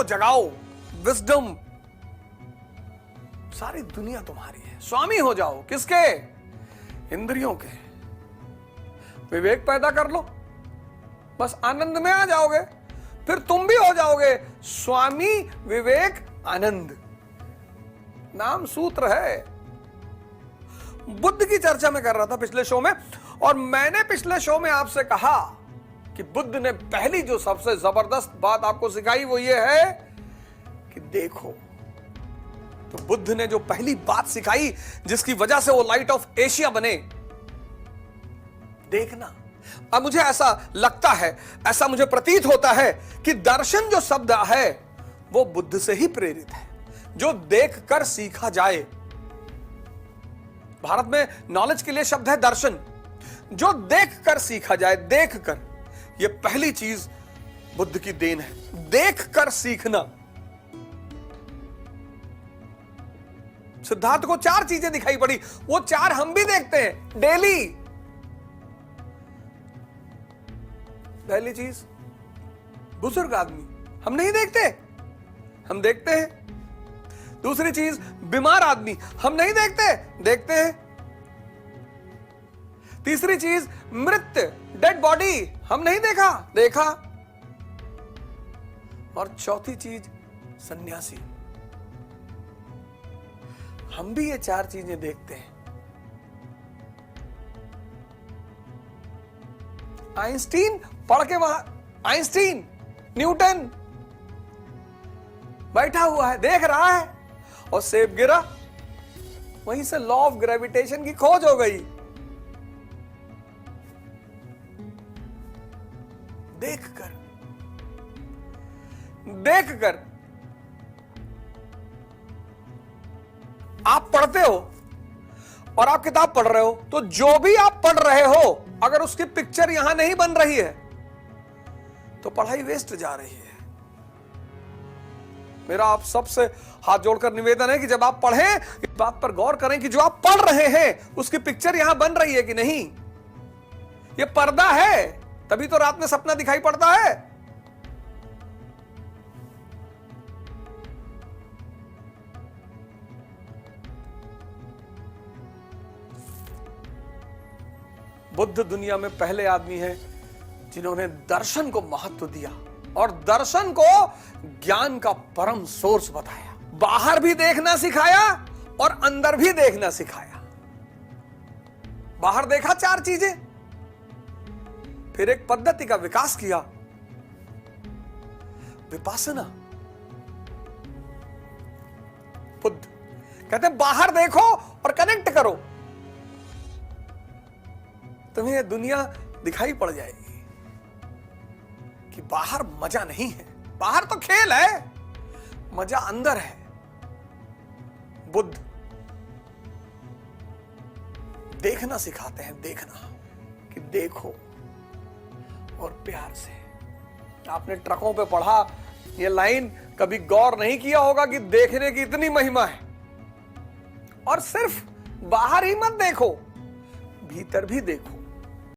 को जगाओ, विजडम। सारी दुनिया तुम्हारी है, स्वामी हो जाओ। किसके? इंद्रियों के। विवेक पैदा कर लो, बस आनंद में आ जाओगे, फिर तुम भी हो जाओगे स्वामी विवेक आनंद। नाम सूत्र है। बुद्ध की चर्चा में कर रहा था पिछले शो में, और मैंने पिछले शो में आपसे कहा कि बुद्ध ने पहली जो सबसे जबरदस्त बात आपको सिखाई वो ये है कि देखो। तो बुद्ध ने जो पहली बात सिखाई जिसकी वजह से वो लाइट ऑफ एशिया बने, देखना। अब मुझे ऐसा लगता है, ऐसा मुझे प्रतीत होता है कि दर्शन जो शब्द है वो बुद्ध से ही प्रेरित है, जो देखकर सीखा जाए। भारत में नॉलेज के लिए शब्द है दर्शन, जो देखकर सीखा जाए। देखकर, यह पहली चीज बुद्ध की देन है, देखकर सीखना। सिद्धार्थ को 4 चीजें दिखाई पड़ी, वो 4 हम भी देखते हैं डेली। पहली चीज, बुजुर्ग आदमी हम नहीं देखते, हम देखते हैं। दूसरी चीज, बीमार आदमी हम नहीं देखते, देखते हैं। तीसरी चीज, मृत डेड बॉडी हम नहीं देखा, देखा। और चौथी चीज, सन्यासी। हम भी ये 4 चीजें देखते हैं। आइंस्टीन पढ़ के वहां, आइंस्टीन, न्यूटन बैठा हुआ है, देख रहा है, और सेब गिरा, वहीं से लॉ ऑफ ग्रेविटेशन की खोज हो गई। देखकर, देखकर। आप पढ़ते हो और आप किताब पढ़ रहे हो, तो जो भी आप पढ़ रहे हो अगर उसकी पिक्चर यहां नहीं बन रही है तो पढ़ाई वेस्ट जा रही है। मेरा आप सबसे हाथ जोड़कर निवेदन है कि जब आप पढ़ें इस बात पर गौर करें कि जो आप पढ़ रहे हैं उसकी पिक्चर यहां बन रही है कि नहीं। यह पर्दा है, तभी तो रात में सपना दिखाई पड़ता है। बुद्ध दुनिया में पहले आदमी हैं जिन्होंने दर्शन को महत्व दिया और दर्शन को ज्ञान का परम सोर्स बताया। बाहर भी देखना सिखाया और अंदर भी देखना सिखाया। बाहर देखा 4 चीजें, फिर एक पद्धति का विकास किया, विपासना। बुद्ध कहते हैं बाहर देखो और कनेक्ट करो, तुम्हें यह दुनिया दिखाई पड़ जाएगी कि बाहर मजा नहीं है। बाहर तो खेल है, मजा अंदर है। बुद्ध देखना सिखाते हैं, देखना कि देखो और प्यार से। आपने ट्रकों पे पढ़ा ये लाइन, कभी गौर नहीं किया होगा कि देखने की इतनी महिमा है। और सिर्फ बाहर ही मत देखो, भीतर भी देखो।